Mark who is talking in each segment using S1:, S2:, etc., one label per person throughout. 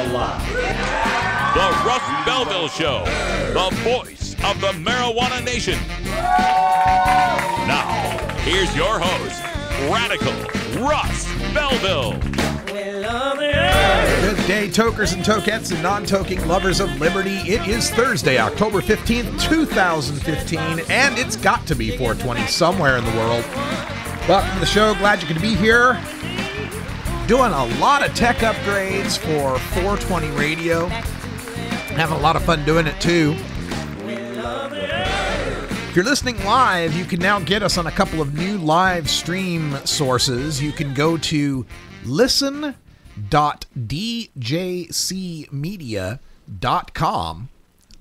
S1: a lot.
S2: The Russ Belville Show, the voice of the marijuana nation. Now, here's your host, Radical Russ Belville.
S3: Good day, tokers and tokettes and non-toking lovers of liberty. It is Thursday, October 15th, 2015, and it's got to be 420 somewhere in the world. Welcome to the show. Glad you could be here. Doing a lot of tech upgrades for 420 radio. Having a lot of fun doing it, too. If you're listening live, you can now get us on a couple of new live stream sources. You can go to listen.djcmedia.com,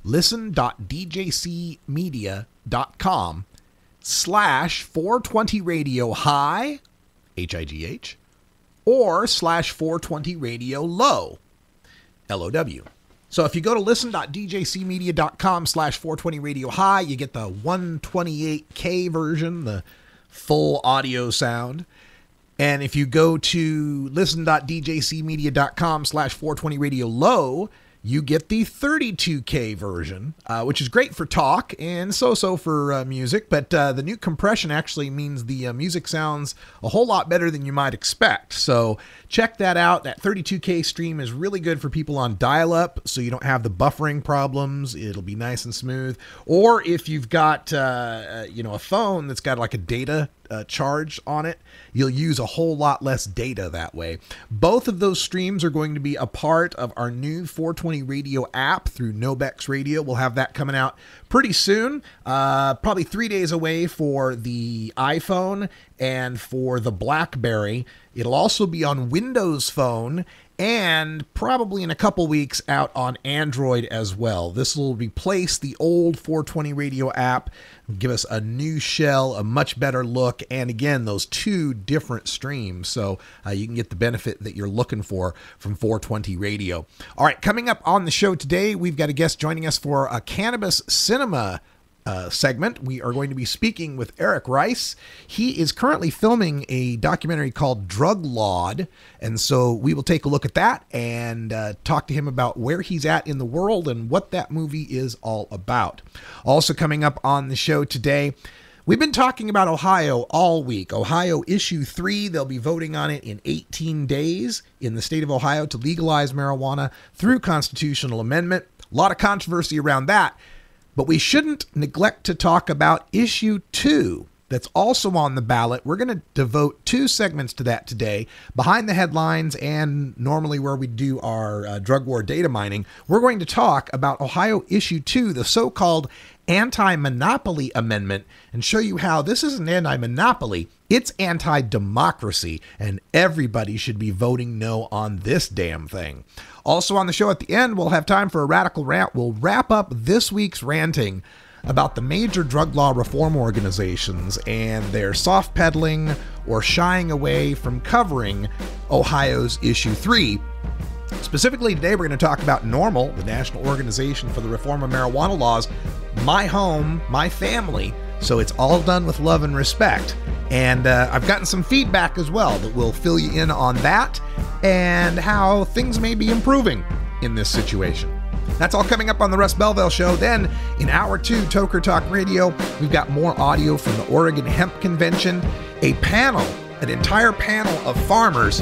S3: listen.djcmedia.com/420 radio high, H-I-G-H, or /420 radio low, L-O-W. So if you go to listen.djcmedia.com/420 radio high, you get the 128K version, the full audio sound. And if you go to listen.djcmedia.com/420 radio low, you get the 32K version, which is great for talk and so-so for music. But the new compression actually means the music sounds a whole lot better than you might expect. So check that out. That 32K stream is really good for people on dial-up, so you don't have the buffering problems. It'll be nice and smooth. Or if you've got a phone that's got like a data charge on it, you'll use a whole lot less data that way. Both of those streams are going to be a part of our new 420 radio app through Nobex Radio. We'll have that coming out pretty soon, probably 3 days away for the iPhone and for the BlackBerry. It'll also be on Windows Phone and probably in a couple weeks out on Android as well. This will replace the old 420 radio app, give us a new shell, a much better look, and again, those two different streams. So you can get the benefit that you're looking for from 420 radio. All right, coming up on the show today, we've got a guest joining us for a cannabis cinema segment. We are going to be speaking with Eric Rice. He is currently filming a documentary called Drug Lord, and so we will take a look at that and talk to him about where he's at in the world and what that movie is all about. Also coming up on the show today, we've been talking about Ohio all week. Ohio Issue 3, they'll be voting on it in 18 days in the state of Ohio to legalize marijuana through constitutional amendment. A lot of controversy around that. But we shouldn't neglect to talk about Issue 2 that's also on the ballot. We're going to devote 2 segments to that today. Behind the headlines and normally where we do our drug war data mining, we're going to talk about Ohio Issue 2, the so-called anti-monopoly amendment, and show you how this isn't anti-monopoly, it's anti-democracy, and everybody should be voting no on this damn thing. Also on the show at the end, we'll have time for a radical rant. We'll wrap up this week's ranting about the major drug law reform organizations and their soft peddling or shying away from covering Ohio's Issue 3. Specifically today, we're going to talk about NORML, the National Organization for the Reform of Marijuana Laws, my home, my family. So it's all done with love and respect. And I've gotten some feedback as well that will fill you in on that and how things may be improving in this situation. That's all coming up on the Russ Belville Show. Then in Hour 2, Toker Talk Radio, we've got more audio from the Oregon Hemp Convention, a panel, an entire panel of farmers.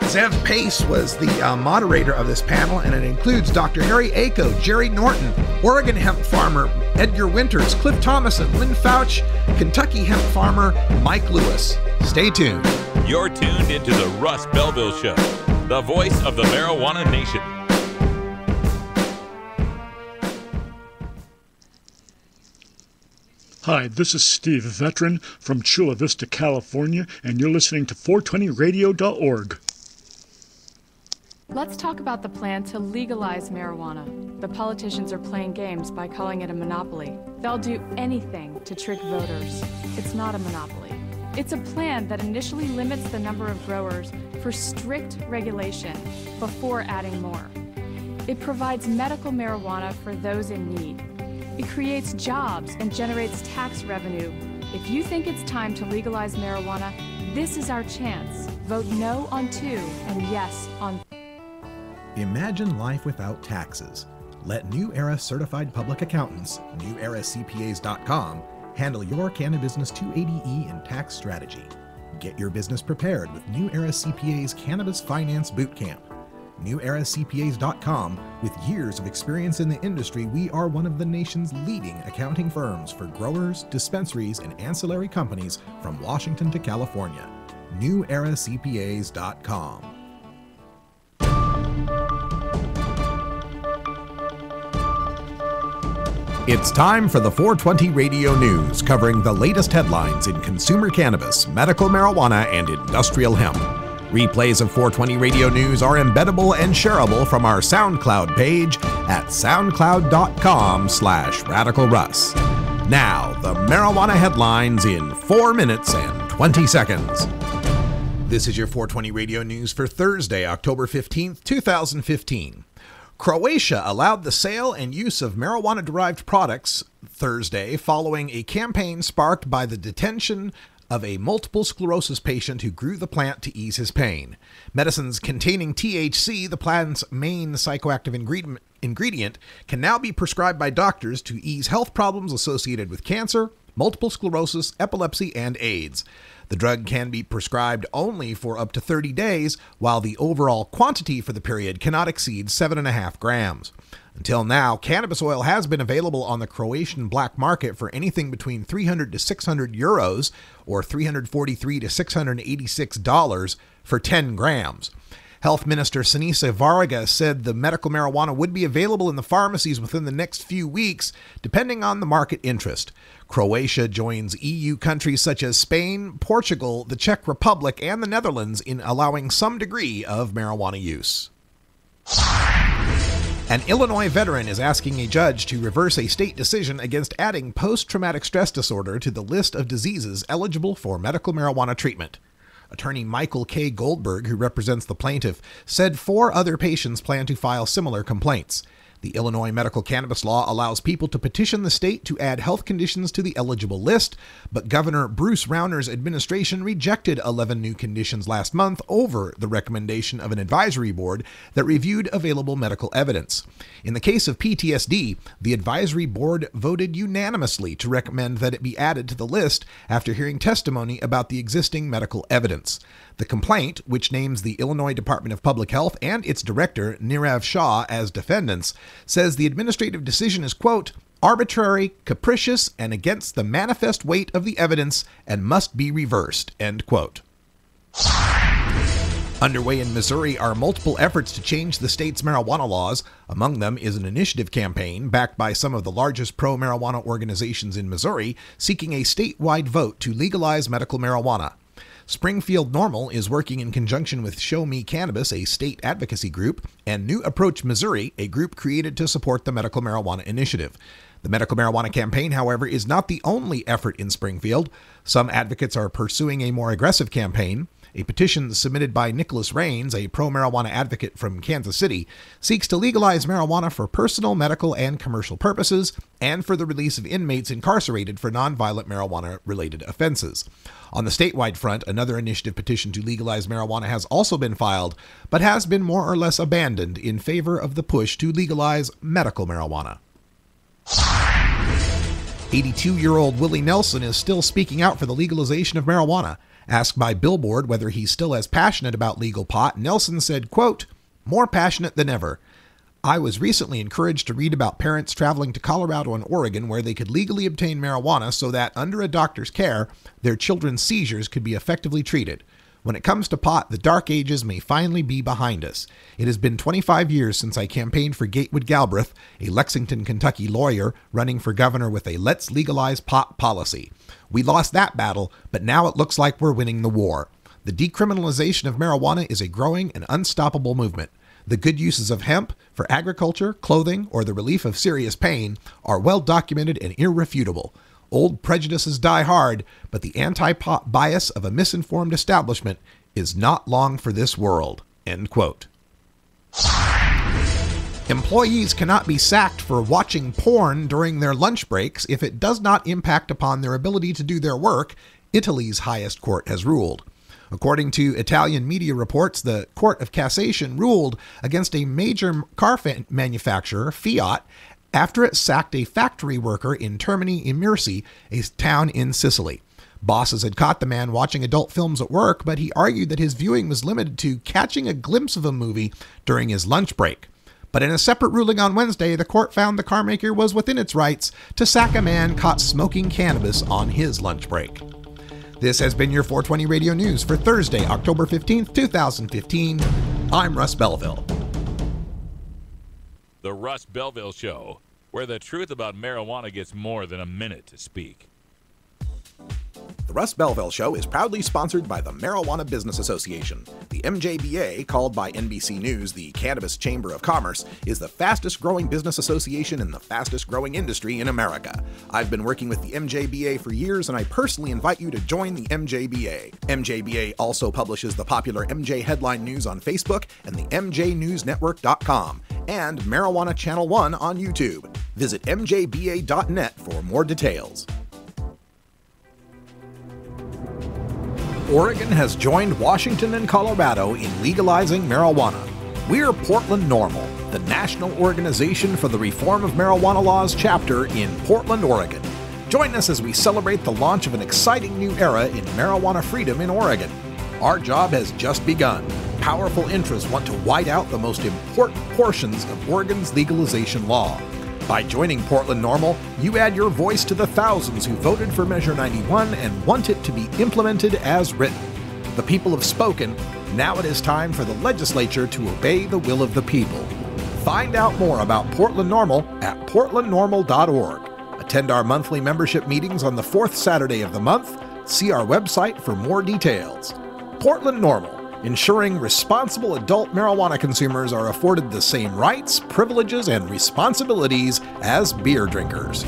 S3: Zev Pace was the moderator of this panel, and it includes Dr. Harry Ako, Jerry Norton, Oregon hemp farmer Edgar Winters, Cliff Thomason, Lynn Fouch, Kentucky hemp farmer Mike Lewis. Stay tuned.
S2: You're tuned into the Russ Belville Show, the voice of the marijuana nation.
S4: Hi, this is Steve, a veteran from Chula Vista, California, and you're listening to 420radio.org.
S5: Let's talk about the plan to legalize marijuana. The politicians are playing games by calling it a monopoly. They'll do anything to trick voters. It's not a monopoly. It's a plan that initially limits the number of growers for strict regulation before adding more. It provides medical marijuana for those in need. It creates jobs and generates tax revenue. If you think it's time to legalize marijuana, this is our chance. Vote no on 2 and yes on
S3: Imagine life without taxes. Let New Era Certified Public Accountants, NewEraCPAs.com, handle your Cannabis 280E and tax strategy. Get your business prepared with New Era CPA's Cannabis Finance Bootcamp. NewEraCPAs.com, with years of experience in the industry, we are one of the nation's leading accounting firms for growers, dispensaries, and ancillary companies from Washington to California. NewEraCPAs.com. It's time for the 420 Radio News, covering the latest headlines in consumer cannabis, medical marijuana, and industrial hemp. Replays of 420 Radio News are embeddable and shareable from our SoundCloud page at soundcloud.com/RadicalRuss. Now, the marijuana headlines in 4 minutes and 20 seconds. This is your 420 Radio News for Thursday, October 15th, 2015. Croatia allowed the sale and use of marijuana-derived products Thursday following a campaign sparked by the detention of a multiple sclerosis patient who grew the plant to ease his pain. Medicines containing THC, the plant's main psychoactive ingredient, can now be prescribed by doctors to ease health problems associated with cancer, multiple sclerosis, epilepsy, and AIDS. The drug can be prescribed only for up to 30 days, while the overall quantity for the period cannot exceed 7.5 grams. Until now, cannabis oil has been available on the Croatian black market for anything between 300 to 600 euros or $343 to $686 for 10 grams. Health Minister Sinisa Varga said the medical marijuana would be available in the pharmacies within the next few weeks, depending on the market interest. Croatia joins EU countries such as Spain, Portugal, the Czech Republic, and the Netherlands in allowing some degree of marijuana use. An Illinois veteran is asking a judge to reverse a state decision against adding post-traumatic stress disorder to the list of diseases eligible for medical marijuana treatment. Attorney Michael K. Goldberg, who represents the plaintiff, said 4 other patients plan to file similar complaints. The Illinois medical cannabis law allows people to petition the state to add health conditions to the eligible list, but Governor Bruce Rauner's administration rejected 11 new conditions last month over the recommendation of an advisory board that reviewed available medical evidence. In the case of PTSD, the advisory board voted unanimously to recommend that it be added to the list after hearing testimony about the existing medical evidence. The complaint, which names the Illinois Department of Public Health and its director, Nirav Shah, as defendants, says the administrative decision is, quote, arbitrary, capricious, and against the manifest weight of the evidence and must be reversed, end quote. Underway in Missouri are multiple efforts to change the state's marijuana laws. Among them is an initiative campaign backed by some of the largest pro-marijuana organizations in Missouri seeking a statewide vote to legalize medical marijuana. Springfield Normal is working in conjunction with Show Me Cannabis, a state advocacy group, and New Approach Missouri, a group created to support the medical marijuana initiative. The medical marijuana campaign, however, is not the only effort in Springfield. Some advocates are pursuing a more aggressive campaign. A petition submitted by Nicholas Rains, a pro-marijuana advocate from Kansas City, seeks to legalize marijuana for personal, medical, and commercial purposes, and for the release of inmates incarcerated for nonviolent marijuana-related offenses. On the statewide front, another initiative petition to legalize marijuana has also been filed, but has been more or less abandoned in favor of the push to legalize medical marijuana. 82-year-old Willie Nelson is still speaking out for the legalization of marijuana. Asked by Billboard whether he's still as passionate about legal pot, Nelson said, quote, more passionate than ever. I was recently encouraged to read about parents traveling to Colorado and Oregon where they could legally obtain marijuana so that, under a doctor's care, their children's seizures could be effectively treated. When it comes to pot, the dark ages may finally be behind us. It has been 25 years since I campaigned for Gatewood Galbraith, a Lexington, Kentucky lawyer running for governor with a let's legalize pot policy. We lost that battle, but now it looks like we're winning the war. The decriminalization of marijuana is a growing and unstoppable movement. The good uses of hemp for agriculture, clothing, or the relief of serious pain are well documented and irrefutable. Old prejudices die hard, but the anti-pot bias of a misinformed establishment is not long for this world. End quote. Employees cannot be sacked for watching porn during their lunch breaks if it does not impact upon their ability to do their work, Italy's highest court has ruled. According to Italian media reports, the Court of Cassation ruled against a major car manufacturer, Fiat, after it sacked a factory worker in Termini Imersi, a town in Sicily. Bosses had caught the man watching adult films at work, but he argued that his viewing was limited to catching a glimpse of a movie during his lunch break. But in a separate ruling on Wednesday, the court found the carmaker was within its rights to sack a man caught smoking cannabis on his lunch break. This has been your 420 Radio News for Thursday, October 15th, 2015. I'm Russ Belville.
S2: The Russ Belville Show, where the truth about marijuana gets more than a minute to speak.
S1: The Russ Belville Show is proudly sponsored by the Marijuana Business Association. The MJBA, called by NBC News the Cannabis Chamber of Commerce, is the fastest growing business association in the fastest growing industry in America. I've been working with the MJBA for years, and I personally invite you to join the MJBA. MJBA also publishes the popular MJ Headline News on Facebook and the MJNewsNetwork.com and Marijuana Channel 1 on YouTube. Visit mjba.net for more details. Oregon has joined Washington and Colorado in legalizing marijuana. We're Portland NORML, the National Organization for the Reform of Marijuana Laws chapter in Portland, Oregon. Join us as we celebrate the launch of an exciting new era in marijuana freedom in Oregon. Our job has just begun. Powerful interests want to white out the most important portions of Oregon's legalization law. By joining Portland NORML, you add your voice to the thousands who voted for Measure 91 and want it to be implemented as written. The people have spoken. Now it is time for the legislature to obey the will of the people. Find out more about Portland NORML at portlandnormal.org. Attend our monthly membership meetings on the fourth Saturday of the month. See our website for more details. Portland NORML, ensuring responsible adult marijuana consumers are afforded the same rights, privileges, and responsibilities as beer drinkers.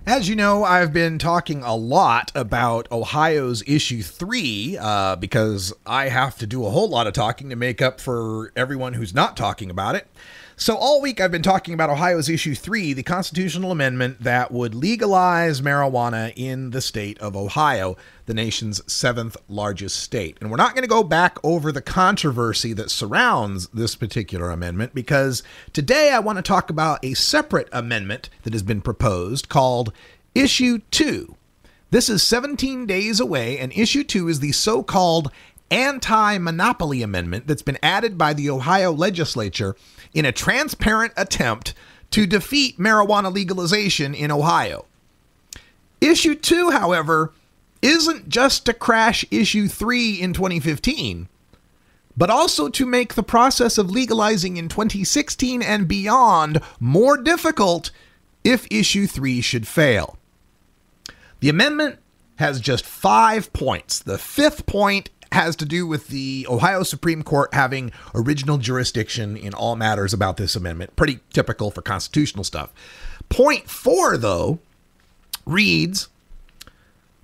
S3: As you know, I've been talking a lot about Ohio's Issue 3 because I have to do a whole lot of talking to make up for everyone who's not talking about it. So all week I've been talking about Ohio's Issue 3, the constitutional amendment that would legalize marijuana in the state of Ohio, the nation's 7th largest state. And we're not going to go back over the controversy that surrounds this particular amendment because today I want to talk about a separate amendment that has been proposed called Issue 2. This is 17 days away, and Issue 2 is the so-called anti-monopoly amendment that's been added by the Ohio legislature in a transparent attempt to defeat marijuana legalization in Ohio. Issue 2, however, isn't just to crash Issue 3 in 2015, but also to make the process of legalizing in 2016 and beyond more difficult if Issue 3 should fail. The amendment has just 5 points. The 5th point has to do with the Ohio Supreme Court having original jurisdiction in all matters about this amendment. Pretty typical for constitutional stuff. Point 4, though, reads,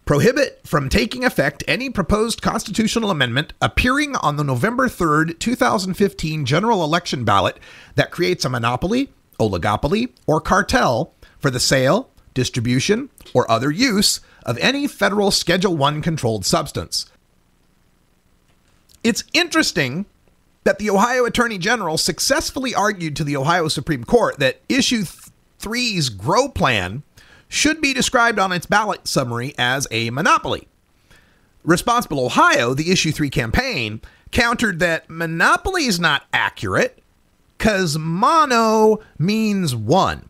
S3: prohibit from taking effect any proposed constitutional amendment appearing on the November 3rd, 2015 general election ballot that creates a monopoly, oligopoly, or cartel for the sale, distribution, or other use of any federal Schedule I controlled substance. It's interesting that the Ohio Attorney General successfully argued to the Ohio Supreme Court that Issue 3's GROW plan should be described on its ballot summary as a monopoly. Responsible Ohio, the Issue 3 campaign, countered that monopoly is not accurate because mono means one.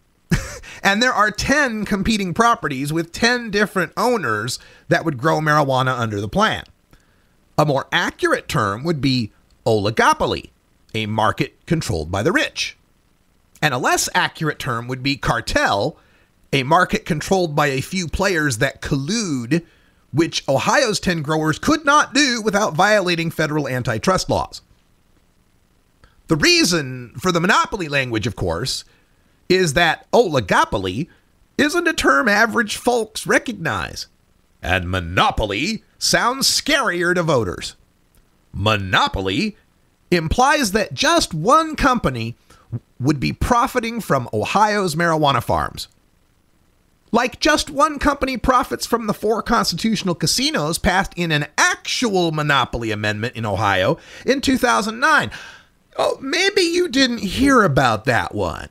S3: And there are 10 competing properties with 10 different owners that would grow marijuana under the plan. A more accurate term would be oligopoly, a market controlled by the rich. And a less accurate term would be cartel, a market controlled by a few players that collude, which Ohio's 10 growers could not do without violating federal antitrust laws. The reason for the monopoly language, of course, is that oligopoly isn't a term average folks recognize. And monopoly sounds scarier to voters. Monopoly implies that just one company would be profiting from Ohio's marijuana farms. Like just one company profits from the 4 constitutional casinos passed in an actual monopoly amendment in Ohio in 2009. Oh, maybe you didn't hear about that one.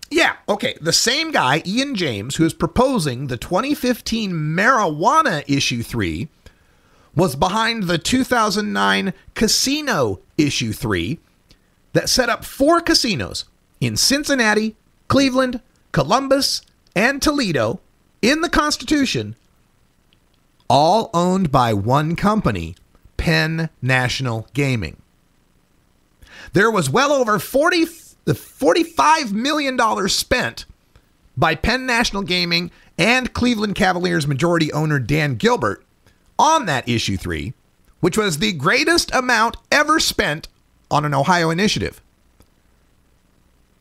S3: Yeah, okay, the same guy, Ian James, who is proposing the 2015 marijuana issue 3, was behind the 2009 casino issue 3 that set up 4 casinos in Cincinnati, Cleveland, Columbus, and Toledo in the Constitution, all owned by one company, Penn National Gaming. There was well over $45 million spent by Penn National Gaming and Cleveland Cavaliers majority owner Dan Gilbert on that issue 3, which was the greatest amount ever spent on an Ohio initiative.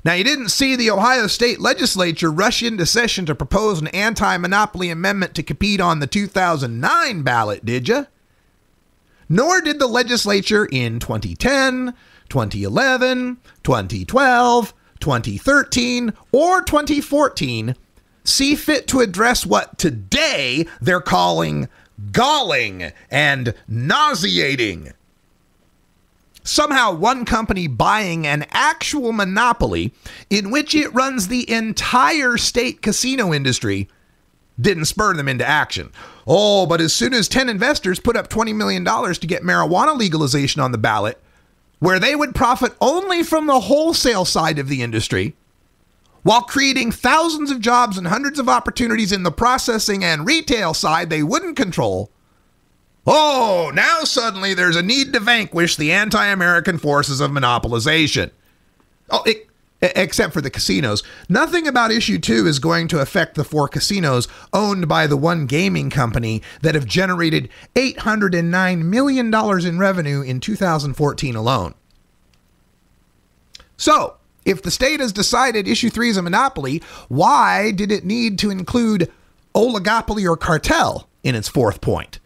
S3: Now, you didn't see the Ohio State Legislature rush into session to propose an anti-monopoly amendment to compete on the 2009 ballot, did you? Nor did the legislature in 2010, 2011, 2012, 2013, or 2014 see fit to address what today they're calling galling and nauseating. Somehow one company buying an actual monopoly in which it runs the entire state casino industry didn't spur them into action. Oh, but as soon as 10 investors put up $20 million to get marijuana legalization on the ballot, where they would profit only from the wholesale side of the industry, while creating thousands of jobs and hundreds of opportunities in the processing and retail side they wouldn't control, oh, now suddenly there's a need to vanquish the anti-American forces of monopolization. Oh, except for the casinos. Nothing about issue 2 is going to affect the 4 casinos owned by the one gaming company that have generated $809 million in revenue in 2014 alone. So, if the state has decided issue 3 is a monopoly, why did it need to include oligopoly or cartel in its 4th point?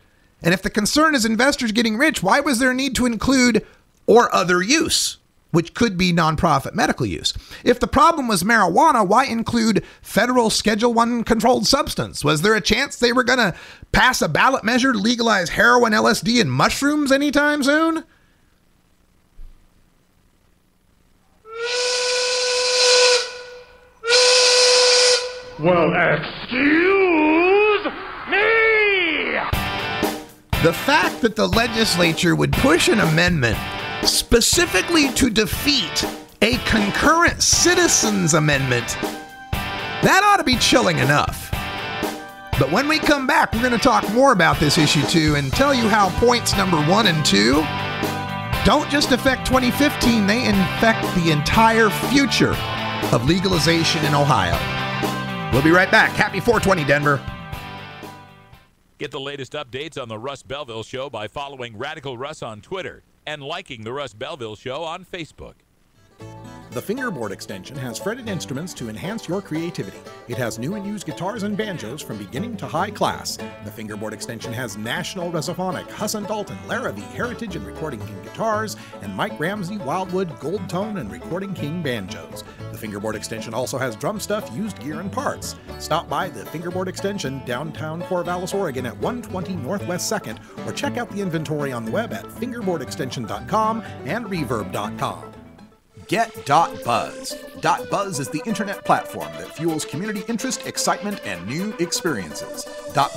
S3: And if the concern is investors getting rich, why was there a need to include or other use, which could be nonprofit medical use? If the problem was marijuana, why include federal Schedule 1 controlled substance? Was there a chance they were going to pass a ballot measure to legalize heroin, LSD, and mushrooms anytime soon?
S4: Well, excuse me!
S3: The fact that the legislature would push an amendment specifically to defeat a concurrent citizens amendment, that ought to be chilling enough. But when we come back, we're going to talk more about this issue 2 and tell you how points number 1 and 2 don't just affect 2015, they affect the entire future of legalization in Ohio. We'll be right back. Happy 420, Denver.
S2: Get the latest updates on the Russ Belville Show by following Radical Russ on Twitter and liking the Russ Belville Show on Facebook.
S1: The Fingerboard extension has fretted instruments to enhance your creativity. It has new and used guitars and banjos from beginning to high class. The Fingerboard extension has National Resophonic, Husson Dalton, Larrabee, Heritage and Recording King guitars, and Mike Ramsey, Wildwood, Gold Tone, and Recording King banjos. The Fingerboard extension also has drum stuff, used gear, and parts. Stop by the Fingerboard extension, downtown Corvallis, Oregon at 120 Northwest 2nd, or check out the inventory on the web at fingerboardextension.com and reverb.com. Get.Buzz. .Buzz is the internet platform that fuels community interest, excitement, and new experiences.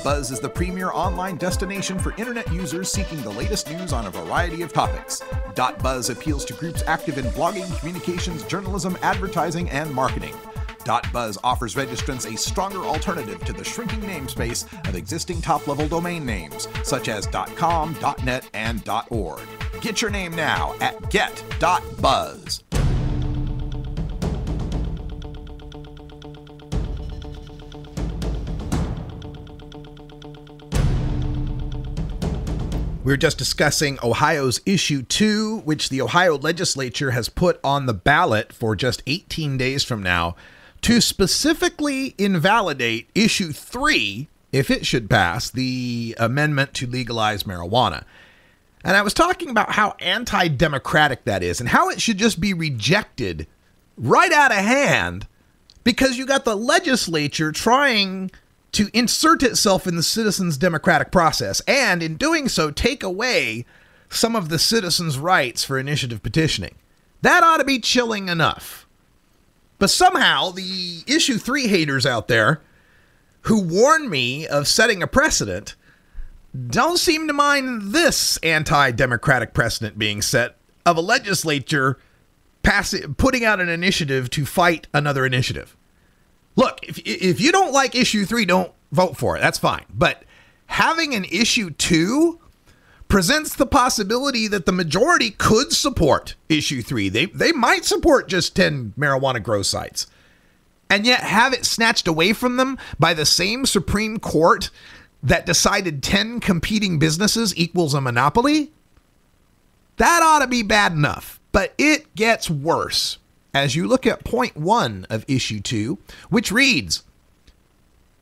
S1: .Buzz is the premier online destination for internet users seeking the latest news on a variety of topics. .Buzz appeals to groups active in blogging, communications, journalism, advertising, and marketing. .Buzz offers registrants a stronger alternative to the shrinking namespace of existing top-level domain names, such as .com, .net, and .org. Get your name now at get.buzz.
S3: We were just discussing Ohio's issue 2, which the Ohio legislature has put on the ballot for just 18 days from now to specifically invalidate issue 3, if it should pass, the amendment to legalize marijuana. And I was talking about how anti-democratic that is and how it should just be rejected right out of hand because you got the legislature trying to insert itself in the citizens' democratic process and in doing so take away some of the citizens' rights for initiative petitioning. That ought to be chilling enough. But somehow the issue 3 haters out there who warn me of setting a precedent don't seem to mind this anti-democratic precedent being set of a legislature putting out an initiative to fight another initiative. Look, if you don't like issue 3, don't vote for it. That's fine. But having an issue 2 presents the possibility that the majority could support issue 3. They might support just 10 marijuana grow sites and yet have it snatched away from them by the same Supreme Court that decided 10 competing businesses equals a monopoly. That ought to be bad enough, but it gets worse as you look at point 1 of issue 2, which reads,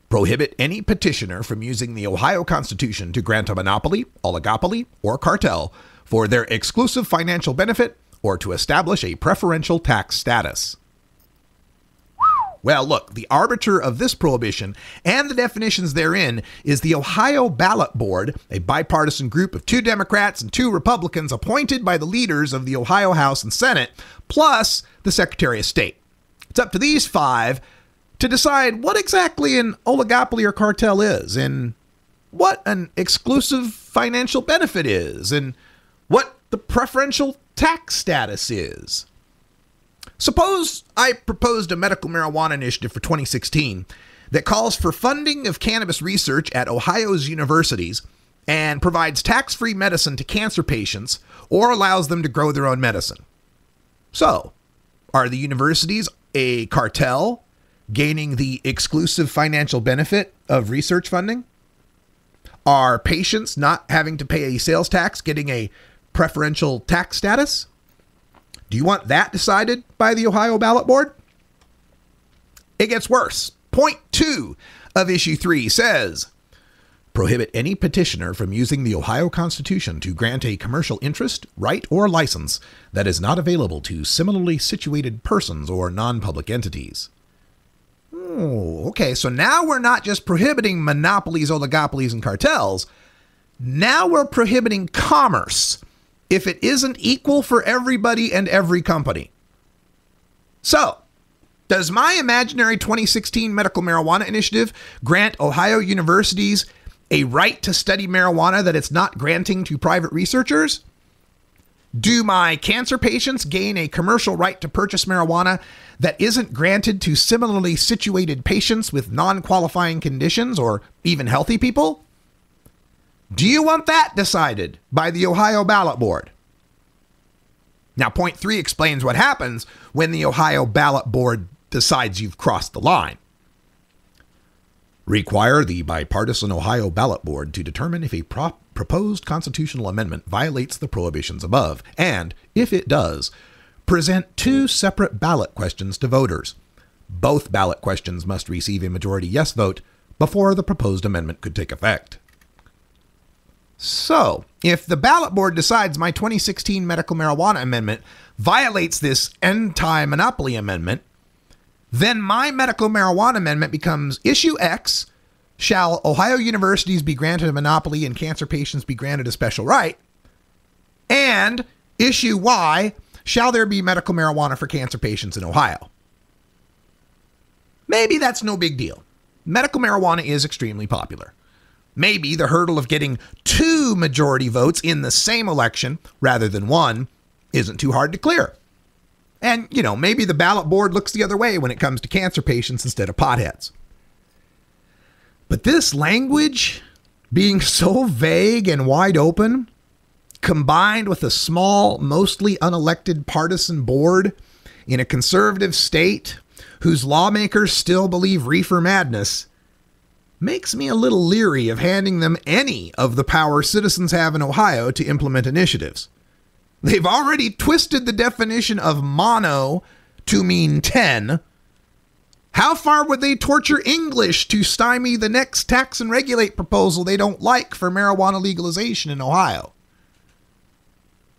S3: prohibit any petitioner from using the Ohio Constitution to grant a monopoly, oligopoly, or cartel for their exclusive financial benefit or to establish a preferential tax status. Well, look, the arbiter of this prohibition and the definitions therein is the Ohio Ballot Board, a bipartisan group of 2 Democrats and 2 Republicans appointed by the leaders of the Ohio House and Senate, plus the Secretary of State. It's up to these 5 to decide what exactly an oligopoly or cartel is, and what an exclusive financial benefit is, and what the preferential tax status is. Suppose I proposed a medical marijuana initiative for 2016 that calls for funding of cannabis research at Ohio's universities and provides tax-free medicine to cancer patients or allows them to grow their own medicine. So, are the universities a cartel gaining the exclusive financial benefit of research funding? Are patients not having to pay a sales tax getting a preferential tax status? Do you want that decided by the Ohio Ballot Board? It gets worse. Point 2 of issue 3 says, prohibit any petitioner from using the Ohio Constitution to grant a commercial interest, right, or license that is not available to similarly situated persons or non-public entities. Oh, okay, so now we're not just prohibiting monopolies, oligopolies, and cartels. Now we're prohibiting commerce if it isn't equal for everybody and every company. So, does my imaginary 2016 medical marijuana initiative grant Ohio universities a right to study marijuana that it's not granting to private researchers? Do my cancer patients gain a commercial right to purchase marijuana that isn't granted to similarly situated patients with non-qualifying conditions or even healthy people? Do you want that decided by the Ohio Ballot Board? Now, point 3 explains what happens when the Ohio Ballot Board decides you've crossed the line. Require the bipartisan Ohio Ballot Board to determine if a proposed constitutional amendment violates the prohibitions above, and, if it does, present 2 separate ballot questions to voters. Both ballot questions must receive a majority yes vote before the proposed amendment could take effect. So, if the ballot board decides my 2016 medical marijuana amendment violates this anti-monopoly amendment, then my medical marijuana amendment becomes issue X, shall Ohio universities be granted a monopoly and cancer patients be granted a special right, and issue Y, shall there be medical marijuana for cancer patients in Ohio. Maybe that's no big deal. Medical marijuana is extremely popular. Maybe the hurdle of getting 2 majority votes in the same election rather than 1 isn't too hard to clear. And, maybe the ballot board looks the other way when it comes to cancer patients instead of potheads. But this language being so vague and wide open, combined with a small, mostly unelected partisan board in a conservative state whose lawmakers still believe reefer madness, makes me a little leery of handing them any of the power citizens have in Ohio to implement initiatives. They've already twisted the definition of mono to mean 10. How far would they torture English to stymie the next tax and regulate proposal they don't like for marijuana legalization in Ohio?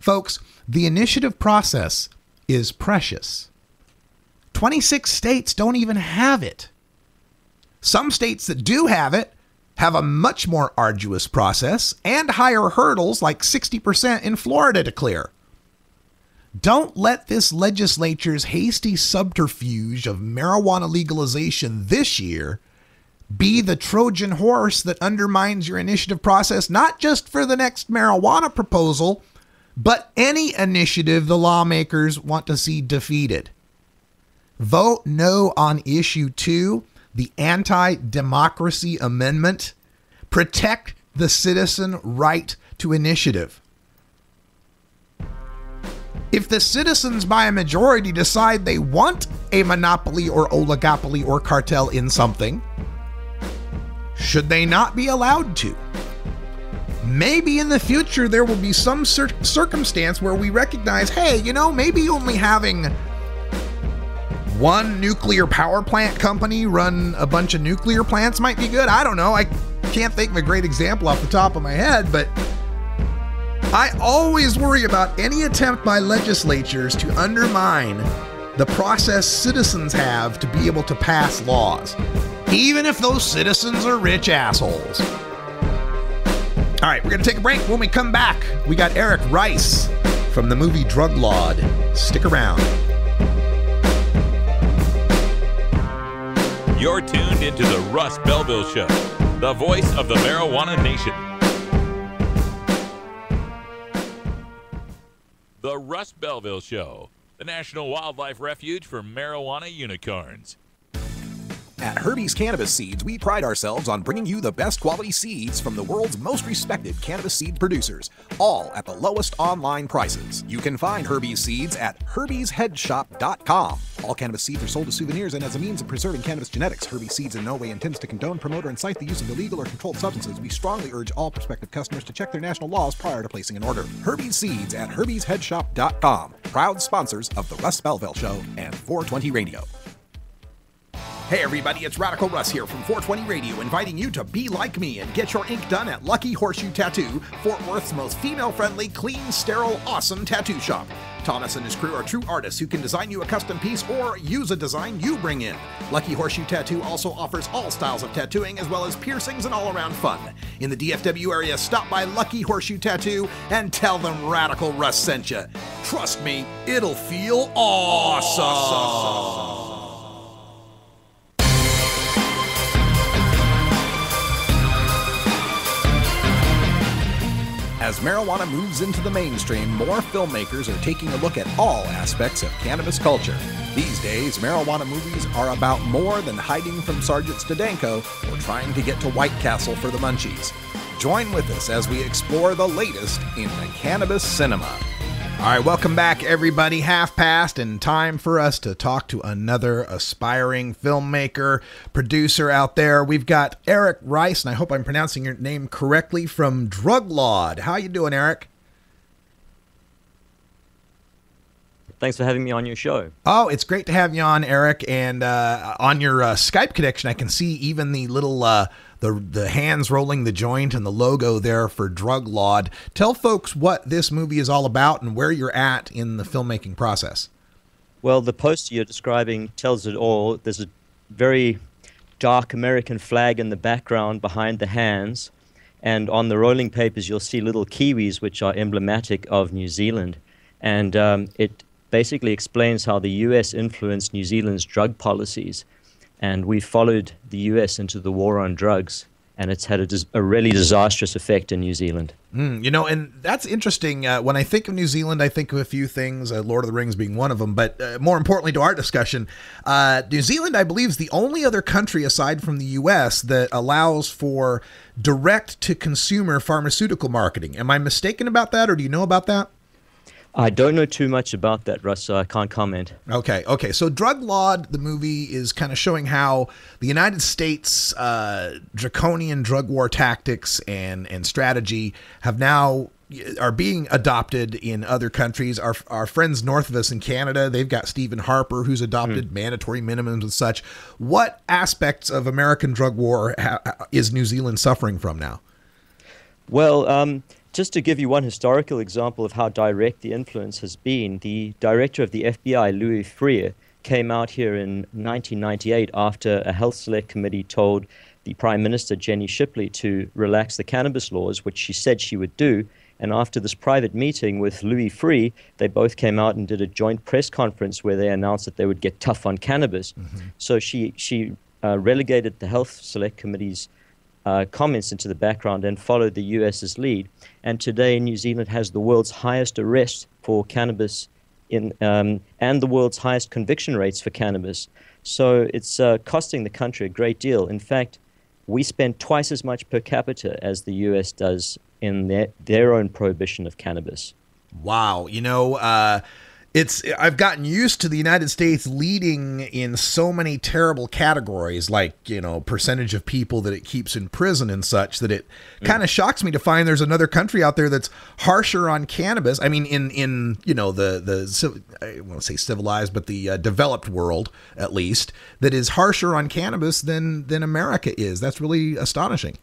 S3: Folks, the initiative process is precious. 26 states don't even have it. Some states that do have it have a much more arduous process and higher hurdles, like 60% in Florida, to clear. Don't let this legislature's hasty subterfuge of marijuana legalization this year be the Trojan horse that undermines your initiative process, not just for the next marijuana proposal, but any initiative the lawmakers want to see defeated. Vote no on issue 2, the anti-democracy amendment. Protect the citizen right to initiative. If the citizens by a majority decide they want a monopoly or oligopoly or cartel in something, should they not be allowed to? Maybe in the future there will be some circumstance where we recognize, hey, maybe only having one nuclear power plant company run a bunch of nuclear plants might be good. I don't know. I can't think of a great example off the top of my head, but I always worry about any attempt by legislatures to undermine the process citizens have to be able to pass laws, even if those citizens are rich assholes. All right, we're going to take a break. When we come back, we got Eric Rice from the movie Drug Lord. Stick around.
S2: You're tuned into the Russ Belville Show, the voice of the marijuana nation. The Russ Belville Show, the National Wildlife Refuge for marijuana unicorns.
S1: At Herbie's Cannabis Seeds, we pride ourselves on bringing you the best quality seeds from the world's most respected cannabis seed producers, all at the lowest online prices. You can find Herbie's seeds at herbiesheadshop.com. All cannabis seeds are sold as souvenirs and as a means of preserving cannabis genetics. Herbie's Seeds in no way intends to condone, promote, or incite the use of illegal or controlled substances. We strongly urge all prospective customers to check their national laws prior to placing an order. Herbie's Seeds at herbiesheadshop.com. Proud sponsors of the Russ Belville Show and 420 Radio. Hey everybody, it's Radical Russ here from 420 Radio, inviting you to be like me and get your ink done at Lucky Horseshoe Tattoo, Fort Worth's most female-friendly, clean, sterile, awesome tattoo shop. Thomas and his crew are true artists who can design you a custom piece or use a design you bring in. Lucky Horseshoe Tattoo also offers all styles of tattooing as well as piercings and all-around fun. In the DFW area, stop by Lucky Horseshoe Tattoo and tell them Radical Russ sent you. Trust me, it'll feel awesome. As marijuana moves into the mainstream, more filmmakers are taking a look at all aspects of cannabis culture. These days, marijuana movies are about more than hiding from Sergeant Stadenko or trying to get to White Castle for the munchies. Join with us as we explore the latest in the cannabis cinema. All right, welcome back, everybody. Half past, and time for us to talk to another aspiring filmmaker, producer out there. We've got Eric Rice, and I hope I'm pronouncing your name correctly, from Drug Lord. How you doing, Eric?
S6: Thanks for having me on your show.
S3: Oh, it's great to have you on, Eric. And on your Skype connection, I can see even the little the hands rolling the joint and the logo there for Drug Lord. Tell folks what this movie is all about and where you're at in the filmmaking process.
S6: Well, the poster you're describing tells it all. There's a very dark American flag in the background behind the hands. And on the rolling papers, you'll see little kiwis, which are emblematic of New Zealand. And it basically explains how the U.S. influenced New Zealand's drug policies. And we followed the U.S. into the war on drugs, and it's had a really disastrous effect in New Zealand.
S3: And that's interesting. When I think of New Zealand, I think of a few things, Lord of the Rings being one of them. But more importantly to our discussion, New Zealand, I believe, is the only other country aside from the U.S. that allows for direct-to-consumer pharmaceutical marketing. Am I mistaken about that, or do you know about that?
S6: I don't know too much about that, Russ, so I can't comment.
S3: Okay. So Drug Lord, the movie, is kind of showing how the United States' draconian drug war tactics and strategy are being adopted in other countries. Our friends north of us in Canada, they've got Stephen Harper, who's adopted mandatory minimums and such. What aspects of American drug war is New Zealand suffering from now?
S6: Well, just to give you one historical example of how direct the influence has been, the director of the FBI, Louis Freeh, came out here in 1998 after a health select committee told the Prime Minister, Jenny Shipley, to relax the cannabis laws, which she said she would do. And after this private meeting with Louis Freeh, they both came out and did a joint press conference where they announced that they would get tough on cannabis. So she relegated the health select committee's comments into the background and followed the US's lead. And today New Zealand has the world's highest arrest for cannabis and the world's highest conviction rates for cannabis. So it's costing the country a great deal. In fact, we spend twice as much per capita as the US does in their own prohibition of cannabis.
S3: Wow. I've gotten used to the United States leading in so many terrible categories, like, percentage of people that it keeps in prison and such, that it kind of shocks me to find there's another country out there that's harsher on cannabis. I mean, in the I won't say civilized, but the developed world, at least, that is harsher on cannabis than America is. That's really astonishing.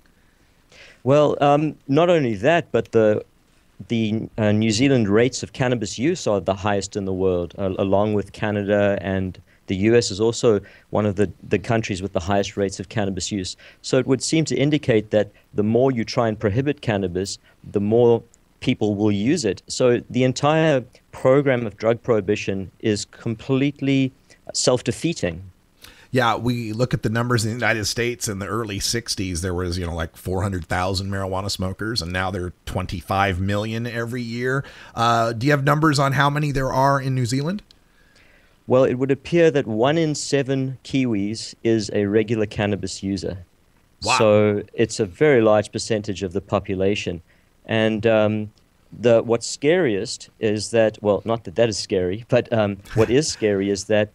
S6: Well, not only that, but the New Zealand rates of cannabis use are the highest in the world, along with Canada, and the US is also one of the countries with the highest rates of cannabis use. So it would seem to indicate that the more you try and prohibit cannabis, the more people will use it. So the entire program of drug prohibition is completely self-defeating.
S3: Yeah, we look at the numbers in the United States in the early 60s, there was, like 400,000 marijuana smokers, and now there are 25 million every year. Do you have numbers on how many there are in New Zealand?
S6: Well, it would appear that 1 in 7 Kiwis is a regular cannabis user. Wow. So it's a very large percentage of the population. And what's scariest is that, well, not that that is scary, but what is scary is that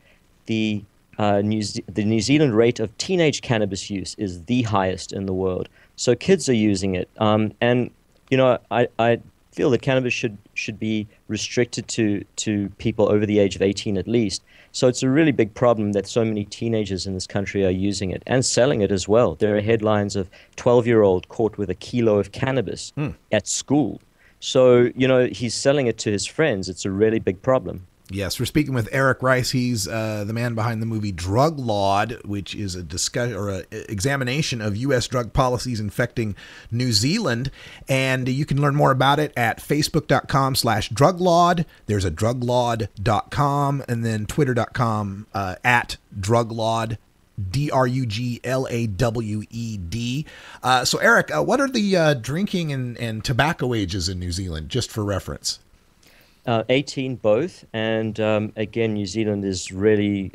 S6: the New Zealand rate of teenage cannabis use is the highest in the world. So kids are using it. And, I feel that cannabis should be restricted to people over the age of 18 at least. So it's a really big problem that so many teenagers in this country are using it and selling it as well. There are headlines of 12-year-old caught with a kilo of cannabis at school. So, he's selling it to his friends. It's a really big problem.
S3: Yes, we're speaking with Eric Rice. He's the man behind the movie Drug Lord, which is a discussion or an examination of U.S. drug policies infecting New Zealand. And you can learn more about it at facebook.com/druglawd. There's a druglawd.com, and then twitter.com at druglawd. DRUGLAWED. So, Eric, what are the drinking and tobacco ages in New Zealand, just for reference?
S6: 18 both, and again, New Zealand is really,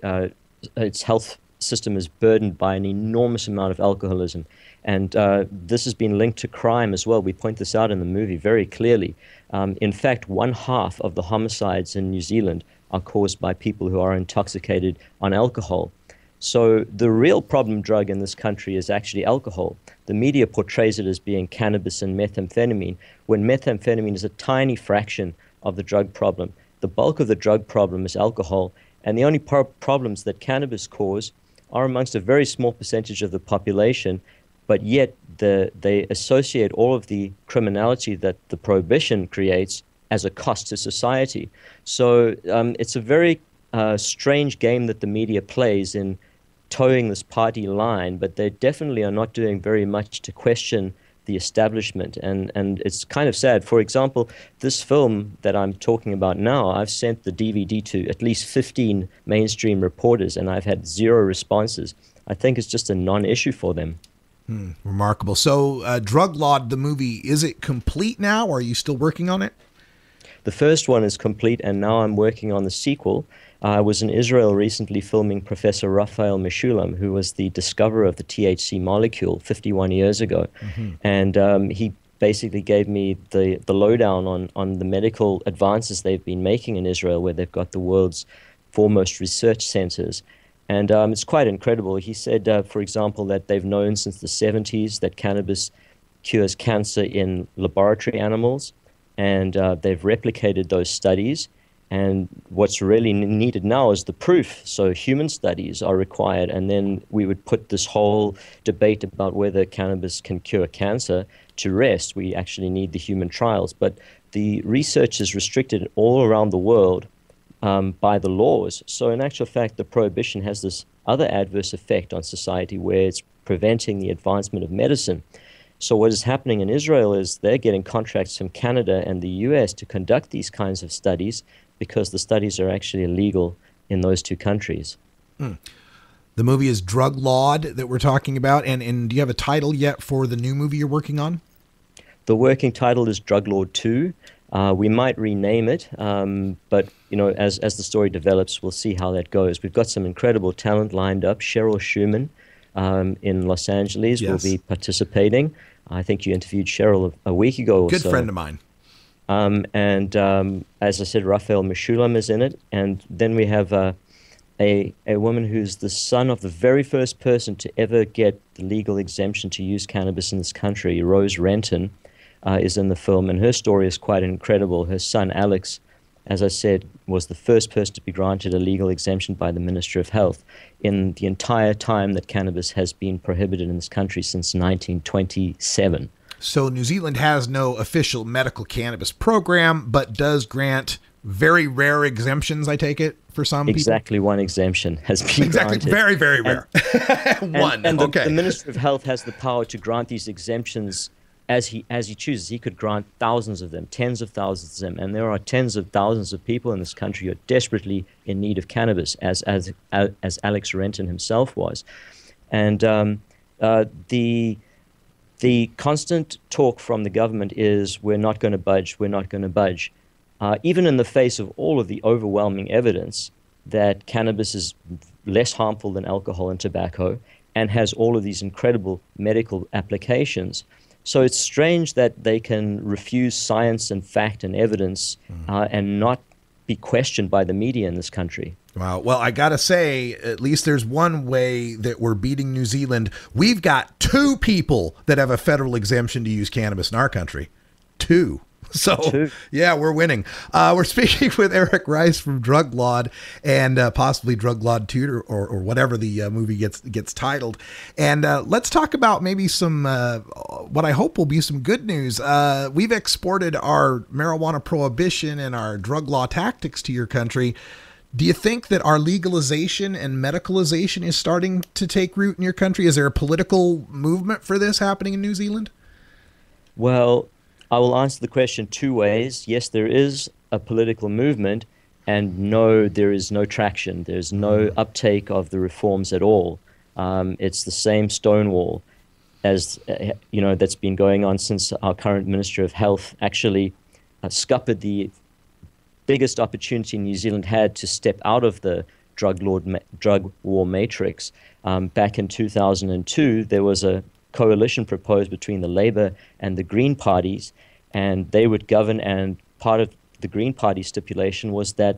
S6: its health system is burdened by an enormous amount of alcoholism, and this has been linked to crime as well. We point this out in the movie very clearly. In fact, 1/2 of the homicides in New Zealand are caused by people who are intoxicated on alcohol. So the real problem drug in this country is actually alcohol. The media portrays it as being cannabis and methamphetamine, when methamphetamine is a tiny fraction of the drug problem. The bulk of the drug problem is alcohol, and the only problems that cannabis cause are amongst a very small percentage of the population, but yet they associate all of the criminality that the prohibition creates as a cost to society. So it's a very strange game that the media plays in towing this party line, but they definitely are not doing very much to question the establishment, and it's kind of sad. For example, this film that I'm talking about now, I've sent the DVD to at least 15 mainstream reporters, and I've had 0 responses. I think it's just a non-issue for them.
S3: Remarkable. So, Drug Lord, the movie, is it complete now, or are you still working on it?
S6: The first one is complete, and now I'm working on the sequel. I was in Israel recently filming Professor Raphael Meshulam, who was the discoverer of the THC molecule 51 years ago. And he basically gave me the lowdown on the medical advances they've been making in Israel, where they've got the world's foremost research centers. And it's quite incredible. He said, for example, that they've known since the 70s that cannabis cures cancer in laboratory animals, and they've replicated those studies. And what's really needed now is the proof. So human studies are required, and then we would put this whole debate about whether cannabis can cure cancer to rest. We actually need the human trials. But the research is restricted all around the world by the laws. So in actual fact, the prohibition has this other adverse effect on society where it's preventing the advancement of medicine. So what is happening in Israel is they're getting contracts from Canada and the US to conduct these kinds of studies because the studies are actually illegal in those two countries.
S3: The movie is Drug Lord that we're talking about. And do you have a title yet for the new movie you're working on?
S6: The working title is Drug Lord 2. We might rename it, but as the story develops, we'll see how that goes. We've got some incredible talent lined up. Cheryl Schumann in Los Angeles will be participating. I think you interviewed Cheryl a week ago or so.
S3: Good friend of mine.
S6: As I said, Raphael Meshulam is in it. And then we have a woman who's the son of the very first person to ever get the legal exemption to use cannabis in this country. Rose Renton is in the film, and her story is quite incredible. Her son, Alex, as I said, was the first person to be granted a legal exemption by the Ministry of Health in the entire time that cannabis has been prohibited in this country since 1927.
S3: So New Zealand has no official medical cannabis program, but does grant very rare exemptions, I take it, for some people?
S6: Exactly one exemption has been granted.
S3: Very, very rare.
S6: And the Ministry of Health has the power to grant these exemptions as he chooses. He could grant thousands of them, tens of thousands of them, and there are tens of thousands of people in this country who are desperately in need of cannabis, as Alex Renton himself was. And the constant talk from the government is, we're not going to budge, we're not going to budge. Even in the face of all of the overwhelming evidence that cannabis is less harmful than alcohol and tobacco and has all of these incredible medical applications. So it's strange that they can refuse science and fact and evidence and not be questioned by the media in this country.
S3: Wow. Well, I got to say, at least there's one way that we're beating New Zealand. We've got 2 people that have a federal exemption to use cannabis in our country. 2. So, yeah, we're winning. We're speaking with Eric Rice from Drug Lord and possibly Drug Lord 2 or whatever the movie gets titled. And let's talk about maybe some, what I hope will be some good news. We've exported our marijuana prohibition and our drug law tactics to your country. Do you think that our legalization and medicalization is starting to take root in your country? Is there a political movement for this happening in New Zealand?
S6: Well, I will answer the question 2 ways. Yes, there is a political movement, and no, there is no traction. There's no uptake of the reforms at all. It's the same stonewall as that's been going on since our current Minister of Health actually scuppered the biggest opportunity New Zealand had to step out of the drug war matrix. Back in 2002, there was a coalition proposed between the Labour and the Green parties, and they would govern, and part of the Green Party stipulation was that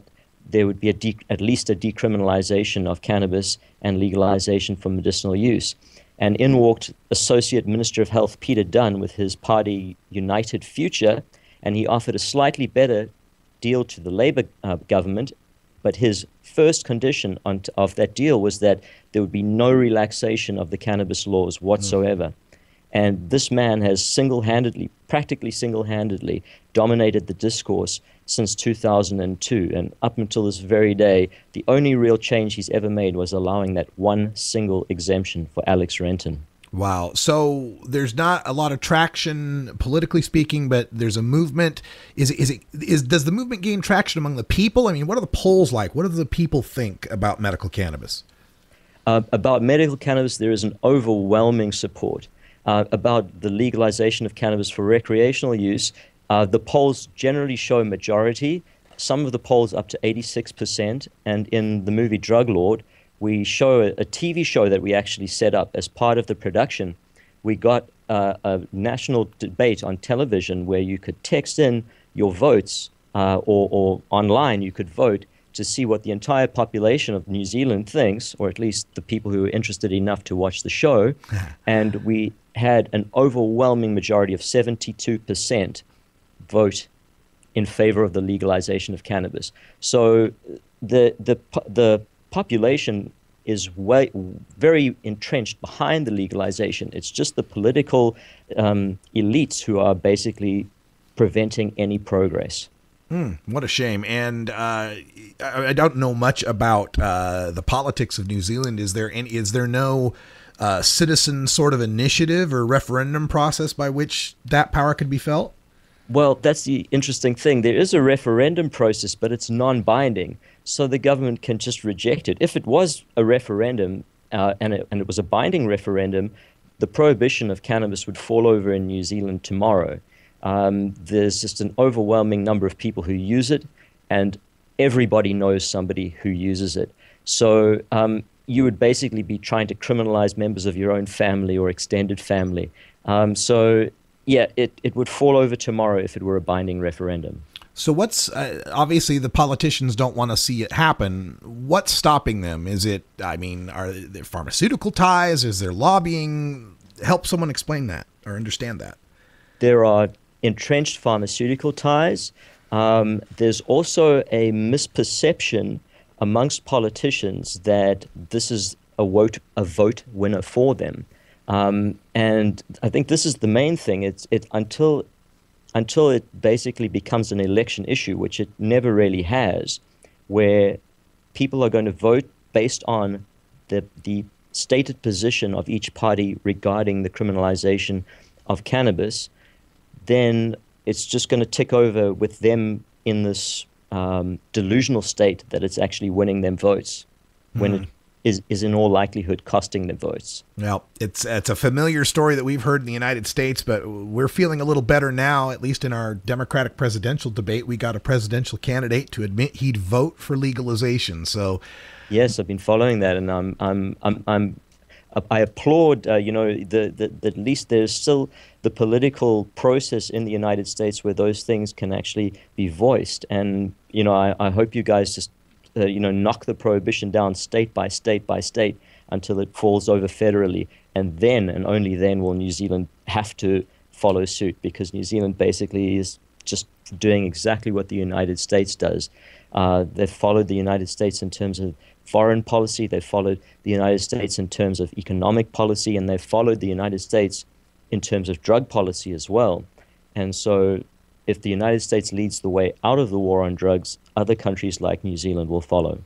S6: there would be at least a decriminalization of cannabis and legalization for medicinal use. And in walked Associate Minister of Health Peter Dunn with his party United Future, and he offered a slightly better deal to the Labour government, but his first condition of that deal was that there would be no relaxation of the cannabis laws whatsoever. And this man has practically single-handedly dominated the discourse since 2002. And up until this very day, the only real change he's ever made was allowing that one single exemption for Alex Renton.
S3: Wow. So there's not a lot of traction politically speaking, but there's a movement. Does the movement gain traction among the people? I mean, what are the polls like? What do the people think about medical cannabis?
S6: About medical cannabis, there is an overwhelming support. About the legalization of cannabis for recreational use, the polls generally show majority. Some of the polls up to 86%. And in the movie Drug Lord, we show a TV show that we actually set up as part of the production. We got a national debate on television where you could text in your votes or online you could vote to see what the entire population of New Zealand thinks, or at least the people who are interested enough to watch the show. And we had an overwhelming majority of 72% vote in favor of the legalization of cannabis. So the population is very entrenched behind the legalization. It's just the political elites who are basically preventing any progress.
S3: What a shame. And I don't know much about the politics of New Zealand. Is there no citizen sort of initiative or referendum process by which that power could be felt?
S6: Well, that's the interesting thing. There is a referendum process, but it's non-binding, so the government can just reject it. If it was a referendum and it was a binding referendum, the prohibition of cannabis would fall over in New Zealand tomorrow. There's just an overwhelming number of people who use it, and everybody knows somebody who uses it. So you would basically be trying to criminalize members of your own family or extended family. Yeah, it would fall over tomorrow if it were a binding referendum.
S3: So what's obviously the politicians don't want to see it happen. What's stopping them? Is it, are there pharmaceutical ties? Is there lobbying? Help someone explain that or understand that.
S6: There are entrenched pharmaceutical ties. There's also a misperception amongst politicians that this is a vote winner for them. And I think this is the main thing. Until it basically becomes an election issue, which it never really has, where people are going to vote based on the stated position of each party regarding the criminalization of cannabis, then it's just going to tick over with them in this delusional state that it's actually winning them votes when it is in all likelihood costing them votes.
S3: Well, it's a familiar story that we've heard in the United States, but we're feeling a little better now, at least in our Democratic presidential debate. We got a presidential candidate to admit he'd vote for legalization. So,
S6: yes, I've been following that, and I applaud. That at least there's still the political process in the United States where those things can actually be voiced. And I hope you guys just knock the prohibition down state by state by state until it falls over federally, and then and only then will New Zealand have to follow suit, because New Zealand basically is just doing exactly what the United States does. They've followed the United States in terms of foreign policy, they've followed the United States in terms of economic policy, and they've followed the United States in terms of drug policy as well. And so if the United States leads the way out of the war on drugs, other countries like New Zealand will follow.